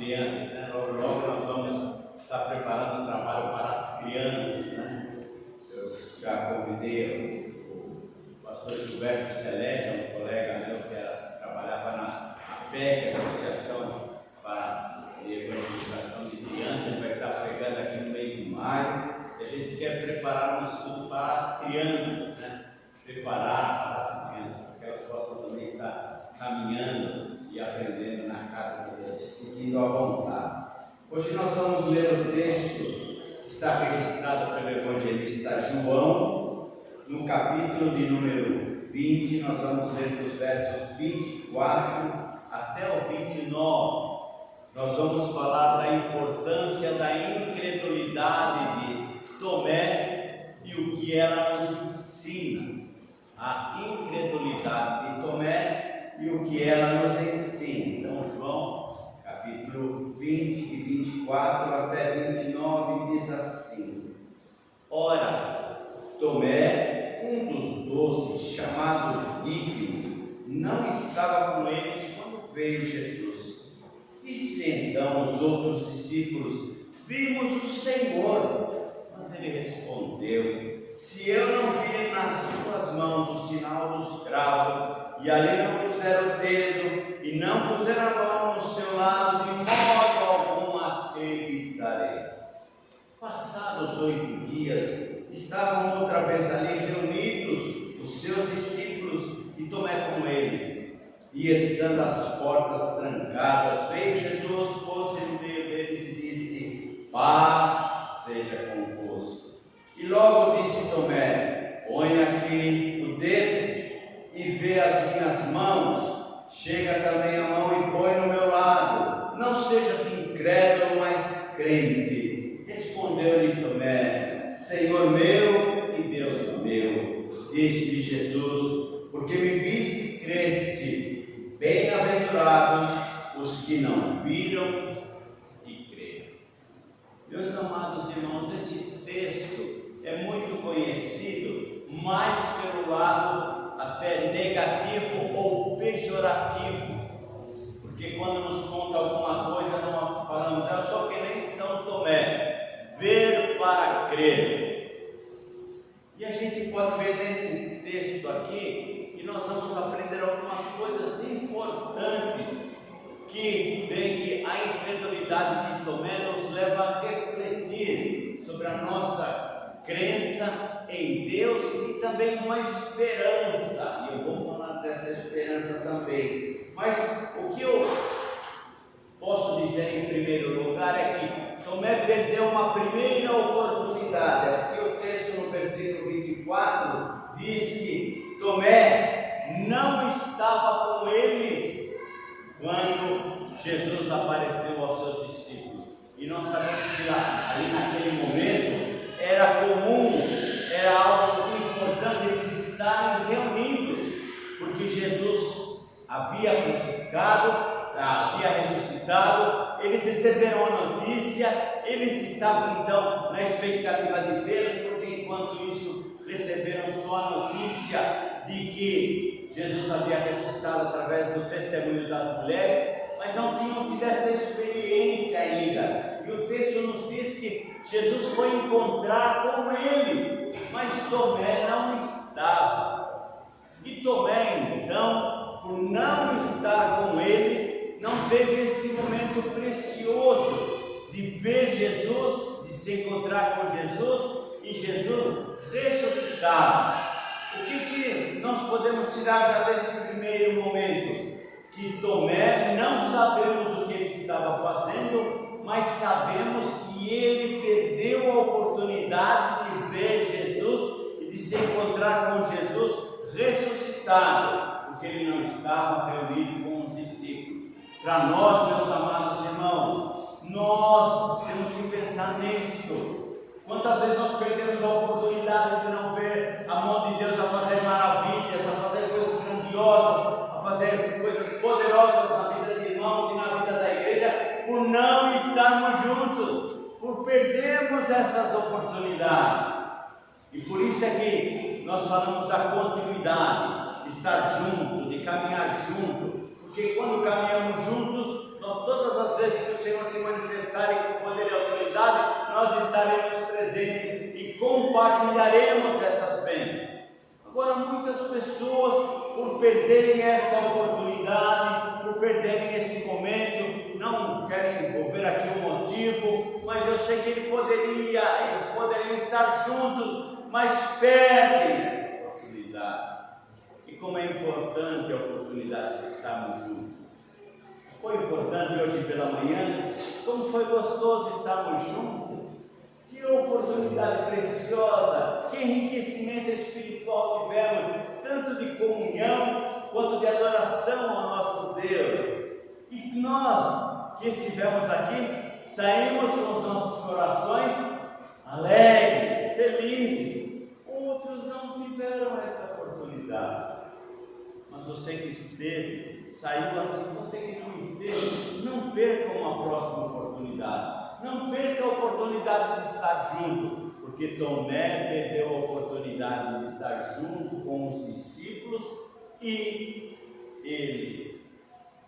crianças, né? Logo nós vamos estar preparando um trabalho para as crianças, né? Eu já convidei o pastor Gilberto Celeste, um colega meu que trabalhava na PEC, Associação para a Evangelização de Crianças. Ele vai estar pregando aqui no mês de maio. E a gente quer preparar um estudo para as crianças, né? Preparar para as crianças, para que elas possam também estar caminhando e aprendendo na casa de Deus, se sentindo à vontade. Hoje nós vamos ler o texto que está registrado pelo evangelista João, no capítulo de número 20. Nós vamos ler dos versos 24 até o 29. Nós vamos falar da importância da incredulidade de Tomé e o que ela nos ensina. A incredulidade de Tomé e o que ela nos ensina. Então, João, capítulo 20, de 24 até 29, diz assim: Ora, Tomé, um dos 12, chamado Dídimo, não estava com eles quando veio Jesus. Disse-lhe então os outros discípulos: Vimos o Senhor. Mas ele respondeu: Se eu não vir nas suas mãos o sinal dos cravos, e ali não puser o dedo, e não puser a mão no seu lado, de modo algum acreditarei. Passados 8 dias, estavam outra vez ali reunidos os seus discípulos e Tomé com eles. E estando as portas trancadas, veio Jesus, pôs-se no meio deles e disse: Paz seja convosco. E logo disse Tomé: Põe aqui o dedo e vê as minhas mãos. Chega também a mão e põe no meu lado. Não sejas incrédulo, mas crente. Respondeu-lhe Tomé: Senhor meu e Deus meu. Disse-lhe Jesus: Porque me viste e creste. Bem-aventurados os que não viram e creram. Meus amados irmãos, esse texto é muito conhecido, mais pelo lado até negativo ou pejorativo, porque quando nos conta alguma coisa nós falamos: eu sou que nem São Tomé, ver para crer. E a gente pode ver nesse texto aqui que nós vamos aprender algumas coisas importantes que vem que a incredulidade de Tomé nos leva a refletir sobre a nossa crença em Deus e também uma esperança. E eu vou falar dessa esperança também. Mas o que eu posso dizer em primeiro lugar é que Tomé perdeu uma primeira oportunidade. Aqui o texto no versículo 24 diz que Tomé não estava com eles quando Jesus apareceu aos seus discípulos. E nós sabemos que ali naquele momento era comum, era algo importante eles estarem reunidos, porque Jesus havia crucificado, havia ressuscitado, eles receberam a notícia, eles estavam então na expectativa de vê-lo, porque enquanto isso receberam só a notícia de que Jesus havia ressuscitado através do testemunho das mulheres, mas não tinham tido essa experiência ainda. E o texto nos diz que Jesus foi encontrar com eles, mas Tomé não estava. E Tomé então, por não estar com eles, não teve esse momento precioso de ver Jesus, de se encontrar com Jesus e Jesus ressuscitado. O que nós podemos tirar já desse primeiro momento? Que Tomé, não sabemos o que ele estava fazendo, mas sabemos que ele perdeu a oportunidade de ver Jesus e de se encontrar com Jesus ressuscitado, porque ele não estava reunido com os discípulos. Para nós, meus amados irmãos, nós temos que pensar nisto. Quantas vezes nós perdemos a oportunidade de não ver a mão de Deus a fazer maravilhas, a fazer coisas grandiosas, a fazer coisas poderosas na vida de irmãos e na vida da igreja, por não estarmos juntos, por perdermos essas oportunidades. E por isso é que nós falamos da continuidade, de estar junto, de caminhar junto, porque quando caminhamos juntos, todas as vezes que o Senhor perderem essa oportunidade, por perderem esse momento. Não querem envolver aqui um motivo, mas eu sei que eles poderiam estar juntos, mas perdem essa oportunidade. E como é importante a oportunidade de estarmos juntos. Foi importante hoje pela manhã, como foi gostoso estarmos juntos. Que oportunidade preciosa, que enriquecimento espiritual tivemos, tanto de comunhão quanto de adoração ao nosso Deus. E nós que estivemos aqui, saímos com os nossos corações alegres, felizes. Outros não tiveram essa oportunidade. Mas você que esteve, saiu assim. Você que não esteve, não perca uma próxima oportunidade. Não perca a oportunidade de estar junto, porque Tomé perdeu a oportunidade de estar junto com os discípulos e ele,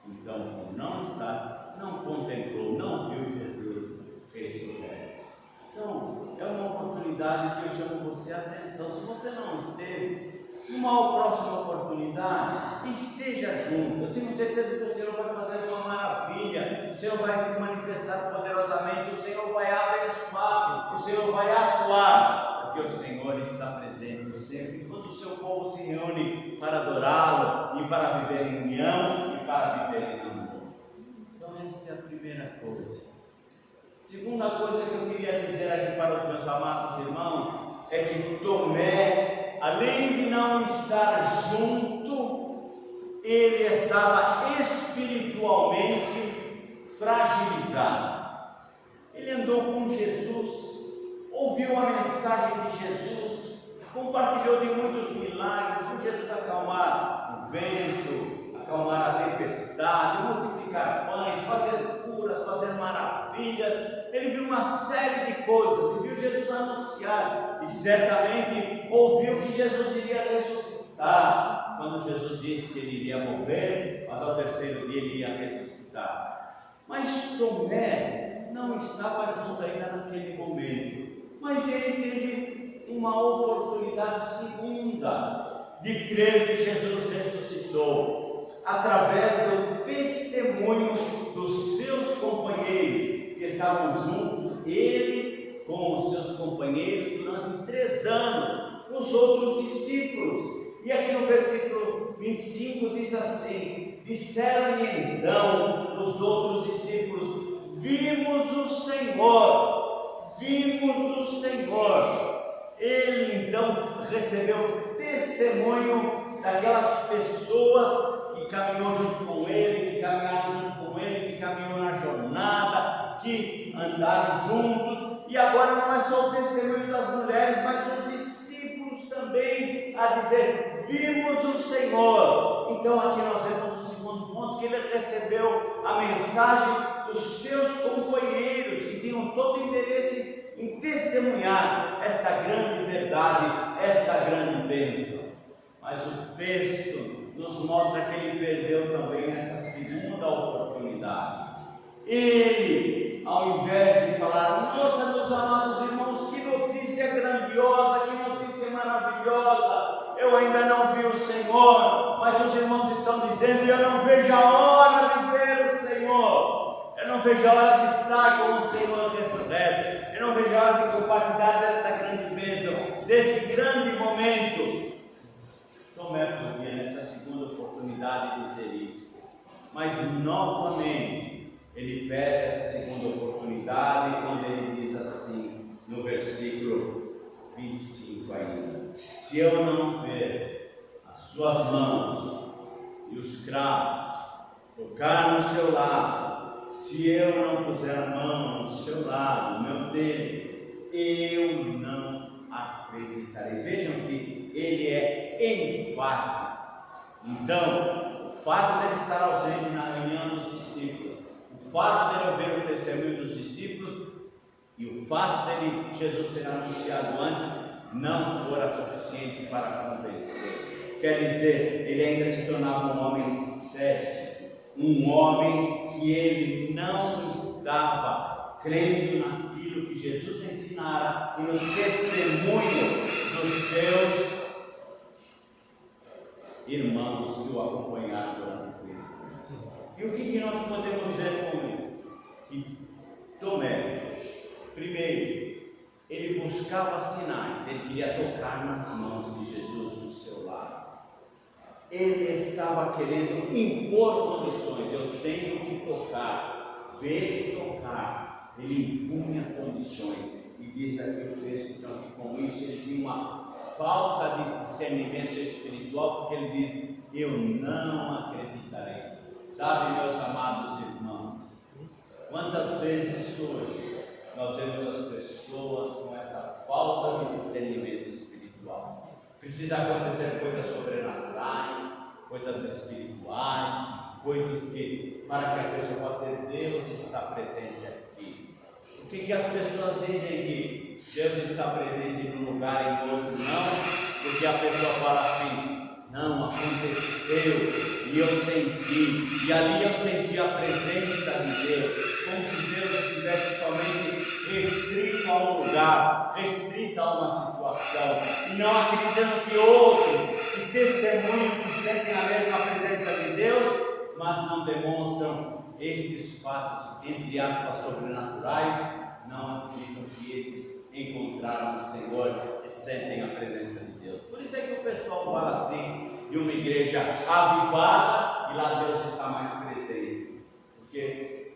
então, por não estar, não contemplou, não viu Jesus ressurreto. Então, é uma oportunidade que eu chamo você a atenção. Se você não esteve, numa próxima oportunidade, esteja junto. Eu tenho certeza que o Senhor vai fazer uma maravilha, o Senhor vai se manifestar poderosamente, o Senhor vai abençoar, o Senhor vai atuar, porque o Senhor está presente sempre, quando o seu povo se reúne para adorá-lo, e para viver em união, e para viver em amor. Então essa é a primeira coisa. Segunda coisa que eu queria dizer aqui para os meus amados irmãos, é que Tomé, além de não estar junto, ele estava espiritualmente fragilizado. Ele andou com Jesus, ouviu a mensagem de Jesus, compartilhou de muitos milagres, viu Jesus acalmar o vento, acalmar a tempestade, multiplicar pães, fazer curas, fazer maravilhas. Ele viu uma série de coisas, e viu Jesus anunciar, e certamente ouviu que Jesus iria ressuscitar, quando Jesus disse que ele iria morrer, mas ao terceiro dia ele ia ressuscitar. Mas Tomé não estava junto ainda naquele momento, mas ele teve uma oportunidade segunda de crer que Jesus ressuscitou, através do testemunho dos seus companheiros, que estavam juntos, ele com os seus companheiros durante 3 anos, os outros discípulos. E aqui no versículo 25 diz assim: disseram-lhe então os outros discípulos: vimos o Senhor, vimos o Senhor. Ele então recebeu testemunho daquelas pessoas que caminhou junto com ele, que caminharam junto com ele, que caminhou na jornada, que andaram juntos. E agora não é só o testemunho das mulheres, mas os discípulos também a dizer: vimos o Senhor. Então aqui nós vemos o segundo ponto, que ele recebeu a mensagem dos seus companheiros, que tinham todo o interesse em testemunhar esta grande verdade, esta grande bênção. Mas o texto nos mostra que ele perdeu também essa segunda oportunidade. Ele, ao invés de falar: nossa, meus amados irmãos, que notícia grandiosa, que notícia maravilhosa, eu ainda não vi o Senhor, mas os irmãos estão dizendo, e eu não vejo a hora de ver o Senhor, eu não vejo a hora de estar com o Senhor ressurreto, eu não vejo a hora de compartilhar dessa grande bênção, desse grande momento. Tomé podia nessa segunda oportunidade dizer isso, mas novamente ele perde essa segunda oportunidade quando ele diz assim, no versículo 25 ainda: se eu não ver as suas mãos e os cravos, tocar no seu lado, se eu não puser a mão no seu lado, no meu dedo, eu não acreditarei. Vejam que ele é enfático. Então, o fato dele estar ausente na reunião dos discípulos, o fato dele ouvir o testemunho dos discípulos e o fato dele Jesus ter anunciado antes não fora suficiente para convencer. Quer dizer, ele ainda se tornava um homem cético, um homem que ele não estava crendo naquilo que Jesus ensinara e no testemunho dos seus irmãos que o acompanharam durante 3 anos. E o que nós podemos ver com ele? Que Tomé, primeiro, ele buscava sinais, ele queria tocar nas mãos de Jesus no seu lado. Ele estava querendo impor condições, eu tenho que tocar, ver e tocar. Ele impunha condições. E diz aqui o texto, então, que com isso ele tinha uma falta de discernimento espiritual, porque ele diz: eu não acreditarei. Sabe, meus amados irmãos, quantas vezes hoje nós vemos as pessoas com essa falta de discernimento espiritual? Precisa acontecer coisas sobrenaturais, coisas espirituais, coisas que, para que a pessoa possa dizer: Deus está presente aqui. O que as pessoas dizem que Deus está presente num lugar e no outro não? Porque a pessoa fala assim: não, aconteceu, e eu senti, e ali eu senti a presença de Deus, como se Deus estivesse somente restrito a um lugar, restrito a uma situação, e não acreditando que outros que testemunham, que sentem a mesma presença de Deus, mas não demonstram esses fatos, entre aspas, sobrenaturais, não acreditam que esses encontraram o Senhor e sentem a presença de Deus. Por isso é que o pessoal fala assim, de uma igreja avivada, e lá Deus está mais presente, porque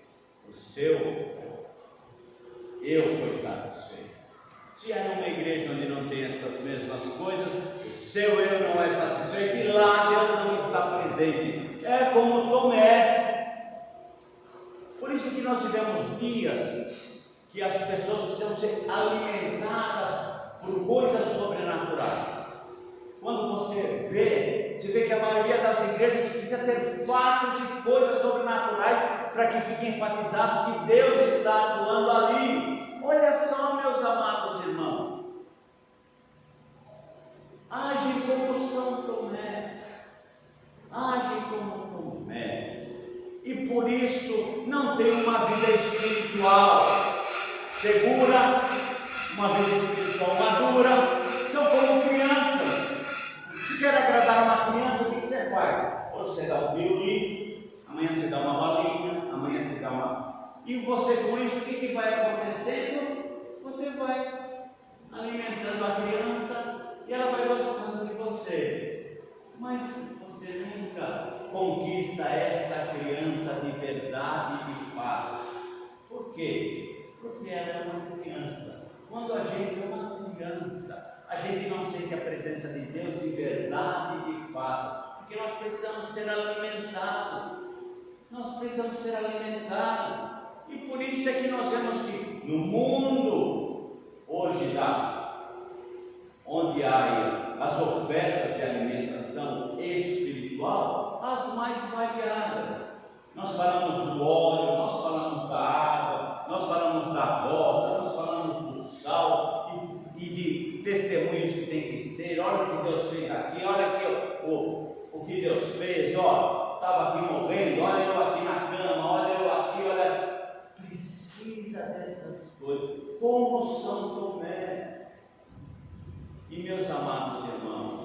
o seu eu foi satisfeito. Se é uma igreja onde não tem essas mesmas coisas, o seu eu não é satisfeito, e lá Deus não está presente. É como Tomé. Por isso que nós tivemos dias que as pessoas precisam ser alimentadas por coisas sobrenaturais. Quando você vê que a maioria das igrejas precisa ter fatos de coisas sobrenaturais para que fique enfatizado que Deus está atuando ali. Olha só, meus amados irmãos, age como São Tomé, age como Tomé, e por isso não tem uma vida espiritual segura, uma vida espiritual madura, são como crianças. Se quer agradar uma criança, o que você faz? Hoje você dá um violino, amanhã você dá uma balinha, amanhã você dá uma... E você com isso, o que vai acontecendo? Você vai alimentando a criança e ela vai gostando de você. Mas você nunca conquista esta criança de verdade e de fato. Por quê? Porque ela é uma criança. Quando a gente é uma criança, a gente não sente a presença de Deus de verdade e de fato, porque nós precisamos ser alimentados. Nós precisamos ser alimentados. E por isso é que nós vemos que no mundo hoje onde há as ofertas de alimentação espiritual, as mais variadas. Nós falamos do óleo, nós falamos da água, nós falamos da rosa, nós falamos do sal e de testemunhos que tem que ser. Olha o que Deus fez aqui, olha aqui o que Deus fez, ó, estava aqui morrendo, olha eu aqui na cama, olha eu aqui, olha. Precisa dessas coisas, como São Tomé. E meus amados irmãos,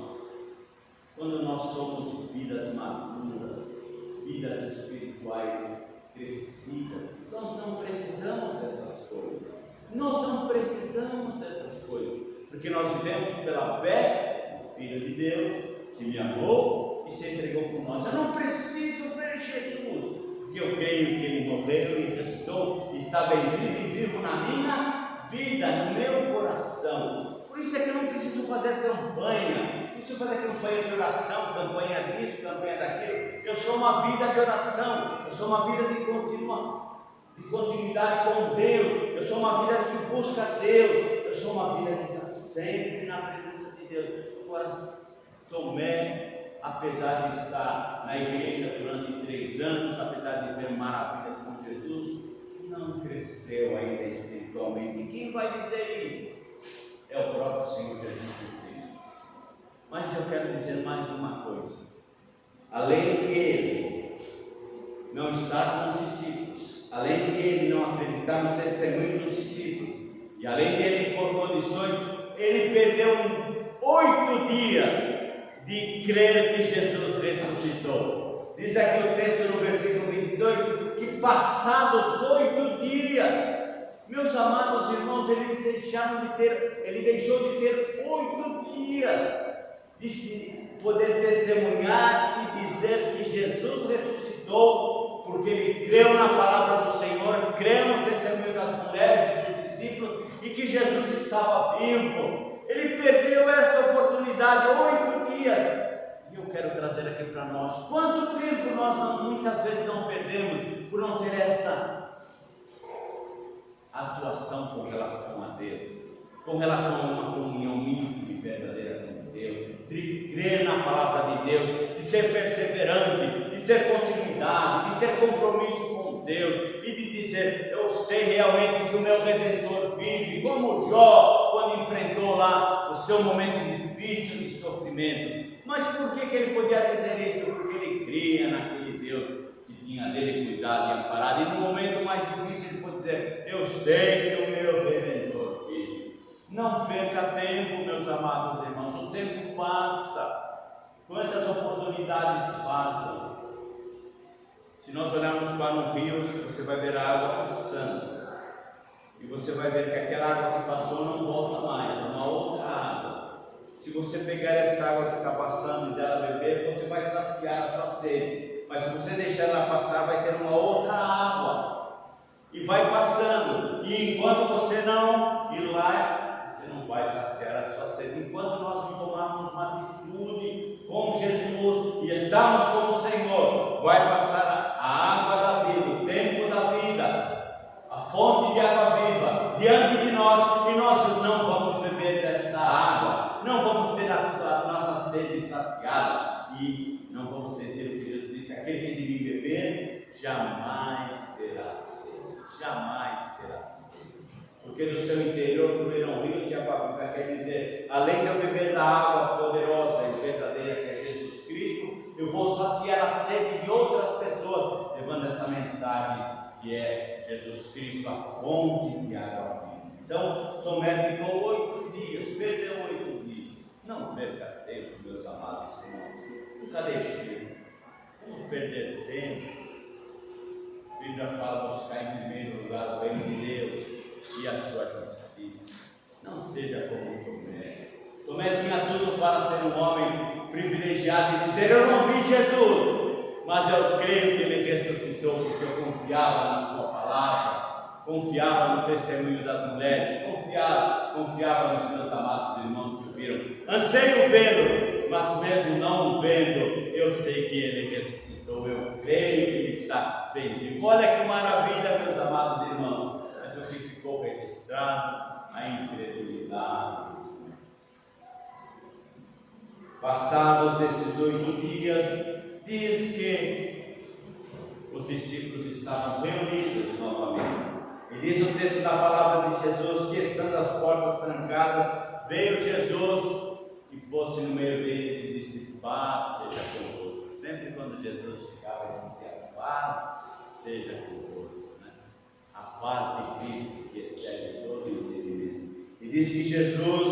quando nós somos vidas maduras, vidas espirituais crescidas, nós não precisamos dessas coisas. Nós não precisamos dessas coisas, porque nós vivemos pela fé no Filho de Deus, que me amou e se entregou por nós. Eu não preciso ver Jesus, porque eu creio que Ele morreu e ressuscitou, está bem vivo e vivo na minha vida, no meu coração. Por isso é que eu não preciso fazer campanha, não preciso fazer campanha de oração, campanha disso, campanha daquilo. Eu sou uma vida de oração, eu sou uma vida de continuidade com Deus, eu sou uma vida que busca Deus, eu sou uma vida que está sempre na presença de Deus. Agora, Tomé, apesar de estar na igreja durante 3 anos, apesar de ver maravilhas com Jesus, não cresceu ainda espiritualmente. E quem vai dizer isso? É o próprio Senhor Jesus Cristo. Mas eu quero dizer mais uma coisa: além de ele não estar com os discípulos, além de ele não acreditar no testemunho dos discípulos, e além de ele impor condições, ele perdeu 8 dias de crer que Jesus ressuscitou. Diz aqui o texto no versículo 22, que passados 8 dias, meus amados irmãos, ele deixou de ter 8 dias de se poder testemunhar e dizer que Jesus ressuscitou, porque ele creu na palavra do Senhor, creu no testemunho das mulheres e dos discípulos, e que Jesus estava vivo. Ele perdeu essa oportunidade, 8 dias. E eu quero trazer aqui para nós, quanto tempo nós muitas vezes não perdemos por não ter essa atuação com relação a Deus, com relação a uma comunhão íntima e verdadeira com Deus, de crer na palavra de Deus, de ser perseverante, de ter continuidade, de ter compromisso com Deus e de dizer: eu sei realmente que o meu Redentor vive, como Jó, quando enfrentou lá o seu momento difícil de sofrimento. Mas por que ele podia dizer isso? Porque ele cria naquele Deus que tinha dele cuidado e amparado, e no momento mais difícil ele pode dizer: eu sei que o meu Redentor vive. Não perca tempo, meus amados irmãos, o tempo passa, quantas oportunidades passam. Se nós olharmos para um rio, você vai ver a água passando, e você vai ver que aquela água que passou não volta mais, é uma outra água. Se você pegar essa água que está passando e dela beber, você vai saciar a sua sede, mas se você deixar ela passar, vai ter uma outra água, e vai passando, e enquanto você não ir lá, você não vai saciar a sua sede. Enquanto nós não tomarmos uma atitude com Jesus e estamos com o Senhor, vai passar a água da vida, o tempo da vida, a fonte de água viva diante de nós, e nós não vamos beber desta água, não vamos ter a nossa sede saciada, e não vamos sentir o que Jesus disse: aquele que de mim beber jamais terá sede, jamais terá sede. Porque do seu interior fluirão rios de água viva. Quer dizer, além de eu beber da água poderosa e verdadeira que é Jesus Cristo, eu vou saciar a sede de outras pessoas, levando essa mensagem que é Jesus Cristo, a fonte de água viva. Então, Tomé ficou 8 dias, perdeu 8 dias. Não perca tempo, meus amados irmãos, nunca deixe, vamos perder tempo. A Bíblia fala: buscar em primeiro lugar o reino de Deus e a sua justiça. Não seja como Tomé. Tomé tinha tudo para ser um homem privilegiado e dizer: eu não vi Jesus, mas eu creio que ele ressuscitou, porque eu confiava na sua palavra, confiava no testemunho das mulheres, confiava nos meus amados irmãos que o viram. Anseio vê-lo, mas mesmo não vendo, eu sei que ele ressuscitou, eu creio que ele está bem vivo. Olha que maravilha, meus amados irmãos. Mas o que ficou registrado? A incredulidade. Passados esses 8 dias, diz que os discípulos estavam reunidos novamente. E diz o texto da palavra de Jesus que, estando as portas trancadas, veio Jesus e pôs-se no meio deles e disse: paz seja convosco. Sempre quando Jesus chegava, ele dizia: paz seja convosco, né? A paz de Cristo que excede todo entendimento. E diz que Jesus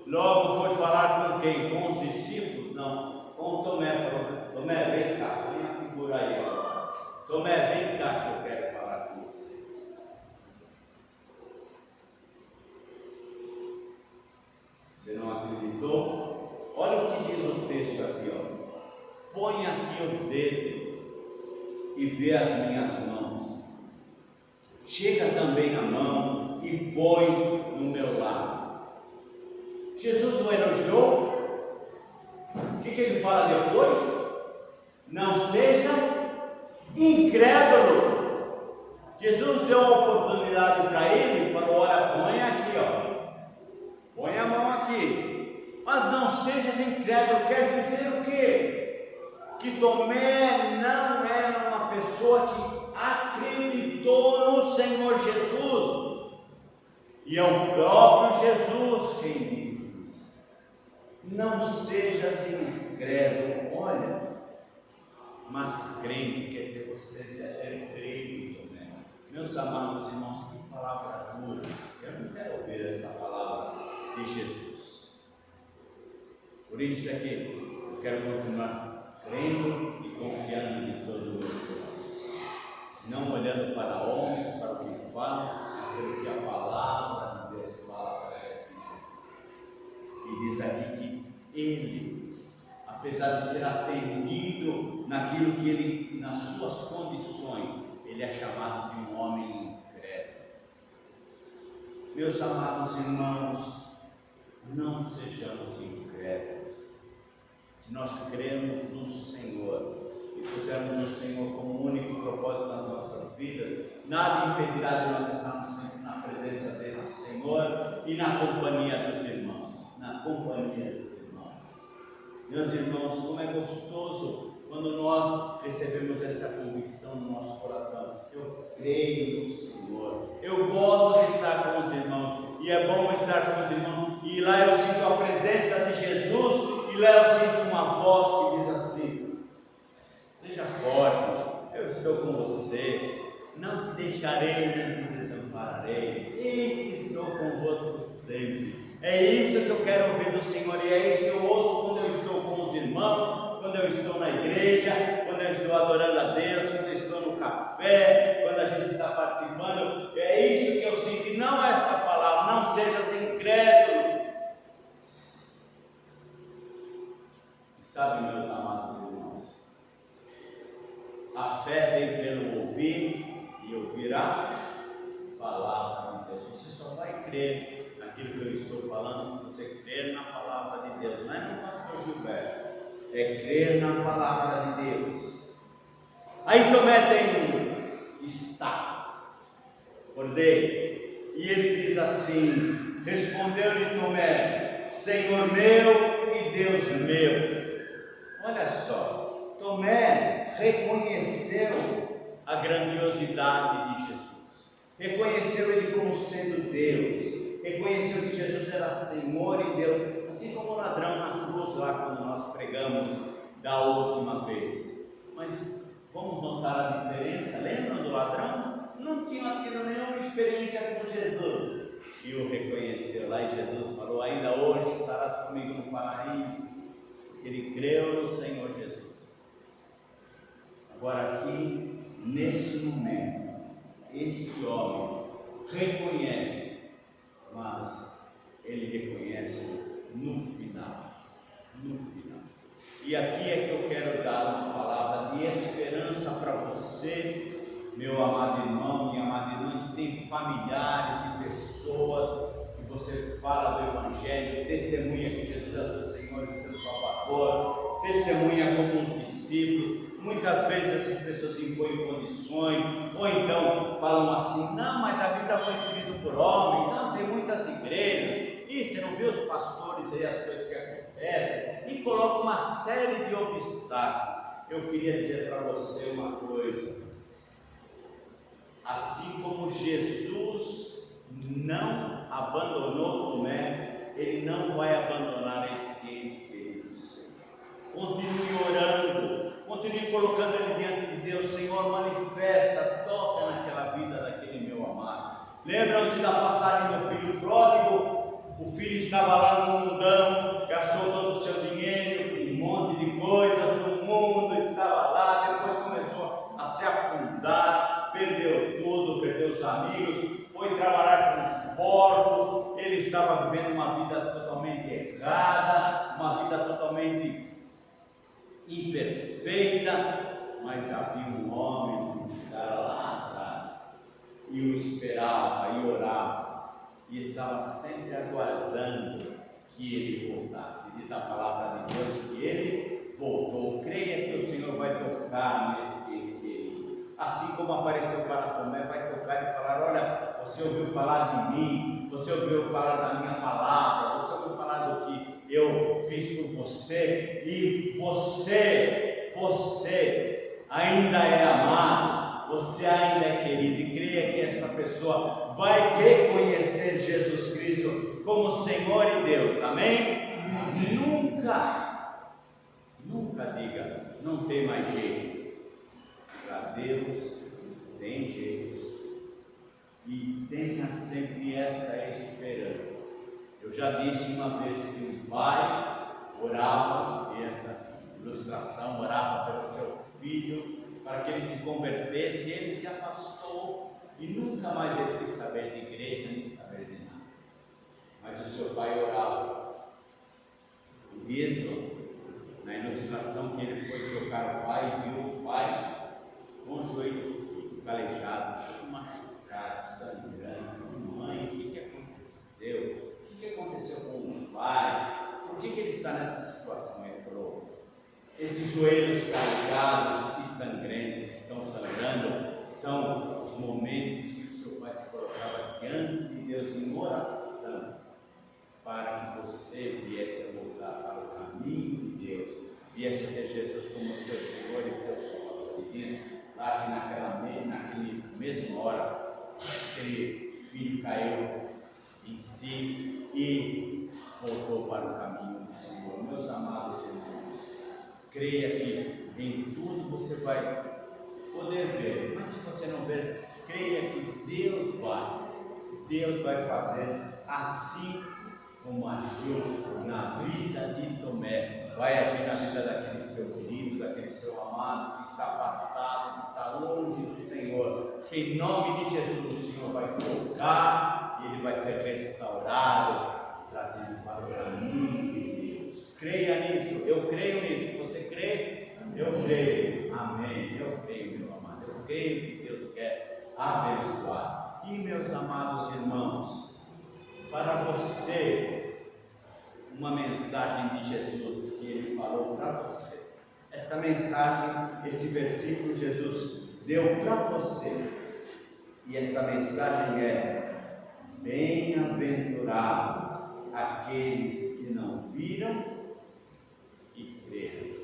logo foi falar com quem? Com os discípulos? Não, com Tomé. Falou: Tomé, vem cá, põe a figura aí, ó. Tomé, vem cá que eu quero falar com você. Você não acreditou? Olha o que diz o texto aqui, ó. Põe aqui o dedo e vê as minhas mãos. Chega também a mão e põe no meu lado. Jesus o elogiou. O que ele fala depois? Não sejas incrédulo. Jesus deu uma oportunidade para ele e falou: olha, põe aqui, ó. Põe a mão aqui, mas não sejas incrédulo. Quer dizer o quê? Que Tomé não era uma pessoa que acreditou no Senhor Jesus, e é o próprio Jesus quem diz isso. Não sejas incrédulo, olha, mas crente, quer dizer, você deve ter creio, Tomé. Meus amados irmãos, que palavra dura. Eu não quero ouvir essa palavra de Jesus. Por isso é que quero continuar crendo e confiando de todo o meu coração, não olhando para homens, para o que falam, pelo que a palavra de Deus fala através de Jesus. E diz aqui que ele, apesar de ser atendido naquilo que ele, nas suas condições, ele é chamado de um homem incrédulo. Meus amados irmãos, não sejamos incrédulos. Se nós cremos no Senhor e pusermos o Senhor como único propósito nas nossas vidas, nada impedirá de nós estarmos sempre na presença desse Senhor e na companhia dos irmãos. Na companhia dos irmãos. Meus irmãos, como é gostoso quando nós recebemos esta convicção no nosso coração. Eu creio no Senhor, eu gosto de estar com os irmãos, e é bom estar com os irmãos, e lá eu sinto a presença de Jesus, e lá eu sinto uma voz que diz assim: seja forte, eu estou com você, não te deixarei, nem te desampararei, eis que estou convosco sempre. É isso que eu quero ouvir do Senhor, e é isso que eu ouço quando eu estou com os irmãos, quando eu estou na igreja, quando eu estou adorando a Deus, quando eu estou no café, quando a gente está participando. É isso que eu sinto, e não esta palavra: não sejas incrédulo. E sabe, meus amados irmãos, a fé vem pelo ouvir, e ouvir a palavra de Deus. Você só vai crer naquilo que eu estou falando se você crer na palavra de Deus. Não é no pastor Gilberto, é crer na palavra de Deus. Aí Tomé tem está, acordei, e ele diz assim: respondeu-lhe Tomé, Senhor meu e Deus meu. Olha só, Tomé reconheceu a grandiosidade de Jesus, reconheceu ele como sendo Deus, reconheceu que Jesus era Senhor e Deus, assim como o ladrão na cruz, lá quando nós pregamos da última vez. Mas vamos notar a diferença. Lembram do ladrão? Não tinha tido nenhuma experiência com Jesus, e o reconheceu lá, e Jesus falou: ainda hoje estarás comigo no paraíso. Ele creu no Senhor Jesus. Agora aqui, nesse momento, este homem reconhece, mas ele reconhece no final. No final. E aqui é que eu quero dar uma palavra de esperança para você, meu amado irmão, minha amada irmã, que tem familiares e pessoas, que você fala do Evangelho, testemunha que Jesus é o seu Senhor e o seu Salvador, testemunha como os discípulos. Muitas vezes essas pessoas impõem condições, ou então falam assim: não, mas a Bíblia foi escrita por homens, não, tem muitas igrejas, e você não vê os pastores aí, as coisas que acontecem, e coloca uma série de obstáculos. Eu queria dizer para você uma coisa: assim como Jesus não abandonou Tomé, ele não vai abandonar esse ente querido seu. Continue orando, continue colocando ele diante de Deus. Senhor, manifesta, toca naquela vida daquele meu amado. Lembram-se da passagem do filho pródigo? O filho estava lá no mundão, gastou todo o seu dinheiro, um monte de coisas do mundo, estava lá, depois começou a se afundar, perdeu tudo, perdeu os amigos, foi trabalhar com os porcos. Ele estava vivendo uma vida totalmente errada, uma vida totalmente imperfeita, mas havia um homem que estava lá atrás e o esperava e orava, e estava sempre aguardando que ele voltasse. Diz a palavra de Deus que ele voltou. Creia que o Senhor vai tocar nesse ente querido, assim como apareceu para Tomé, vai tocar e falar: olha, você ouviu falar de mim, você ouviu falar da minha palavra, você ouviu falar do que eu fiz por você, e você ainda é amado, você ainda é querido. E creia que essa pessoa vai reconhecer Jesus Cristo como Senhor e Deus. Amém? Nunca diga: não tem mais jeito. Para Deus tem jeitos, e tenha sempre esta esperança. Eu já disse uma vez que um pai orava, e essa ilustração, orava pelo seu filho, para que ele se convertesse. Ele se afastou e nunca mais ele quis saber de igreja, nem saber de nada. Mas o seu pai orava. E isso, na ilustração que ele foi trocar o pai, viu o pai com os joelhos calejados, machucado, sangrando. Mãe, o que aconteceu? O que aconteceu com o pai? Por que ele está nessa situação? Ele falou: esses joelhos calejados e sangrentos, que estão sangrando, são os momentos que o seu pai se colocava diante de Deus em oração, para que você viesse a voltar para o caminho de Deus, viesse a ter Jesus como seu Senhor e seu Salvador. E diz lá que naquele mesma hora, aquele filho caiu em si e voltou para o caminho do Senhor. Meus amados irmãos, creia que em tudo você vai poder ver, mas se você não ver, creia que Deus vai fazer assim como agiu na vida de Tomé, vai agir na vida daquele seu querido, daquele seu amado que está afastado, que está longe do Senhor, que em nome de Jesus o Senhor vai tocar e ele vai ser restaurado, trazido para o caminho de Deus. Creia nisso, eu creio nisso. Você crê? Eu creio. Amém. Eu creio, meu amado. Eu creio que Deus quer abençoar. E meus amados irmãos, para você, uma mensagem de Jesus que ele falou para você. Essa mensagem, esse versículo Jesus deu para você. E essa mensagem é: bem-aventurados aqueles que não viram e creram.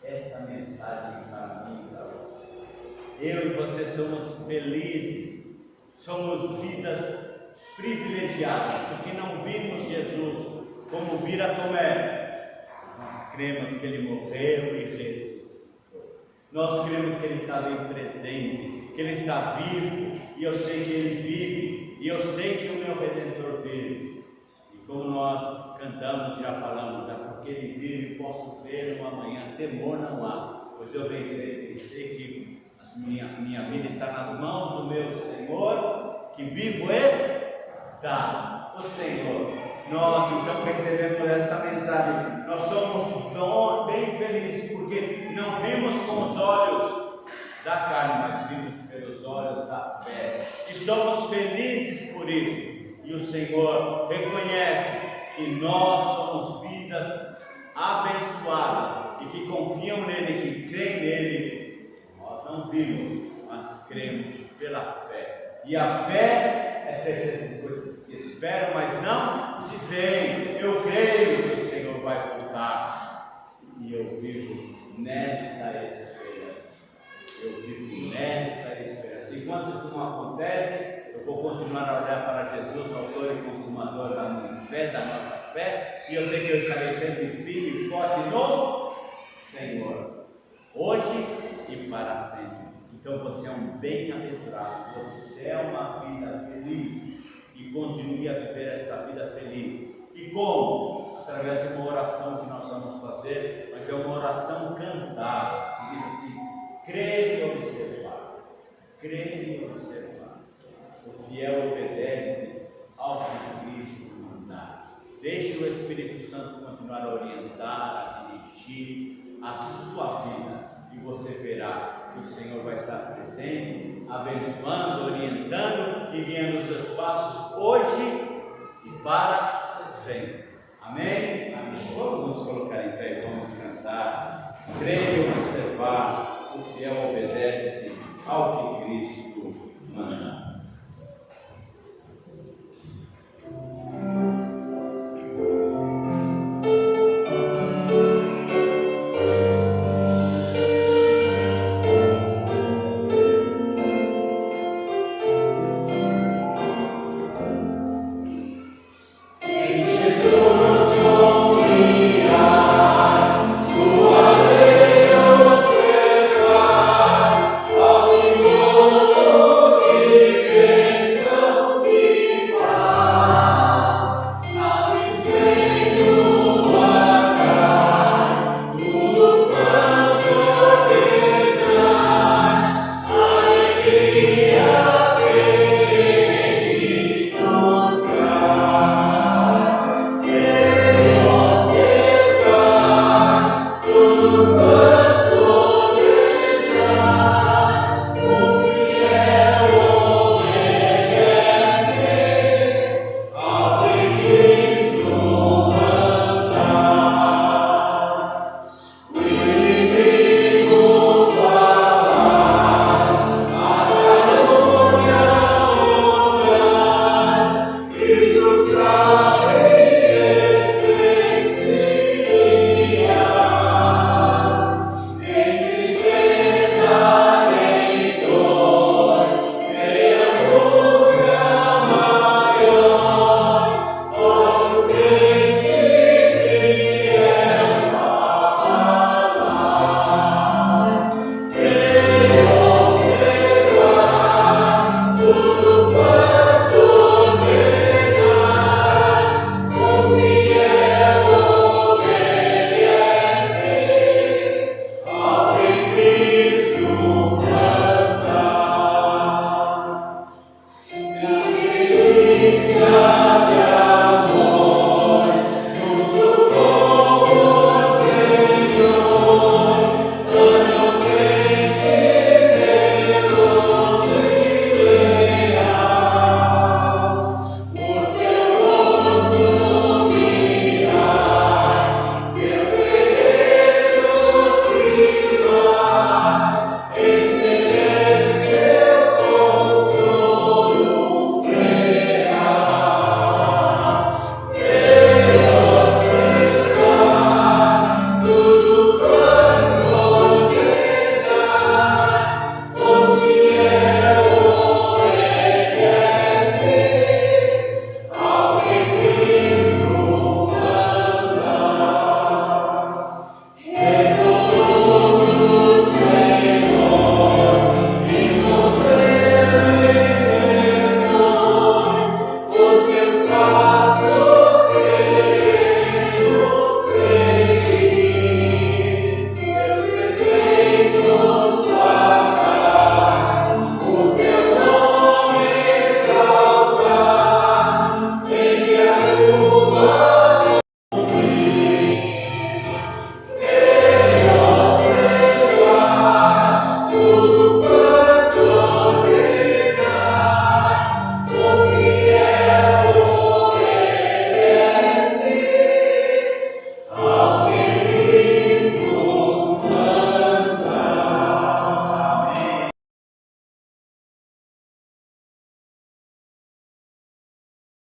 Essa mensagem para mim e para você. Eu e você somos felizes, somos vidas privilegiadas, porque não vimos Jesus como vira Tomé. Nós cremos que ele morreu e ressuscitou. Nós cremos que ele está bem presente, que ele está vivo, e eu sei que ele vive, e eu sei que o meu Redentor vive. E como nós cantamos, já falamos, porque ele vive, posso ver no amanhã, temor não há, pois eu sei que minha vida está nas mãos do meu Senhor, que vivo está o Senhor. Nós então recebemos essa mensagem, nós somos bem felizes, porque não vimos com os olhos da carne, mas vimos pelos olhos da fé, e somos felizes por isso. E o Senhor reconhece que nós somos vidas abençoadas, e que confiam nele, que creem nele. Nós não vimos, mas cremos pela fé, e a fé é certeza de coisas que se esperam, mas não se veem. Eu creio que o Senhor vai voltar, e eu vivo nesta esperança. Eu vivo nesta esperança. Enquanto isso não acontece, eu vou continuar a olhar para Jesus, autor e consumador da minha fé, da nossa fé, e eu sei que eu estarei sempre firme e forte no Senhor, hoje e para sempre. Então você é um bem-aventurado, você é uma vida feliz, e continue a viver esta vida feliz. E como? Através de uma oração que nós vamos fazer, mas é uma oração cantada, que diz assim: crer e observar, crer e observar. O fiel obedece ao que Cristo mandar. Deixe o Espírito Santo continuar a orientar, a dirigir a sua vida, e você verá que o Senhor vai estar presente, abençoando, orientando e guiando os seus passos hoje e para sempre. Amém? Amém. Vamos nos colocar em pé e vamos cantar. Creio e observar.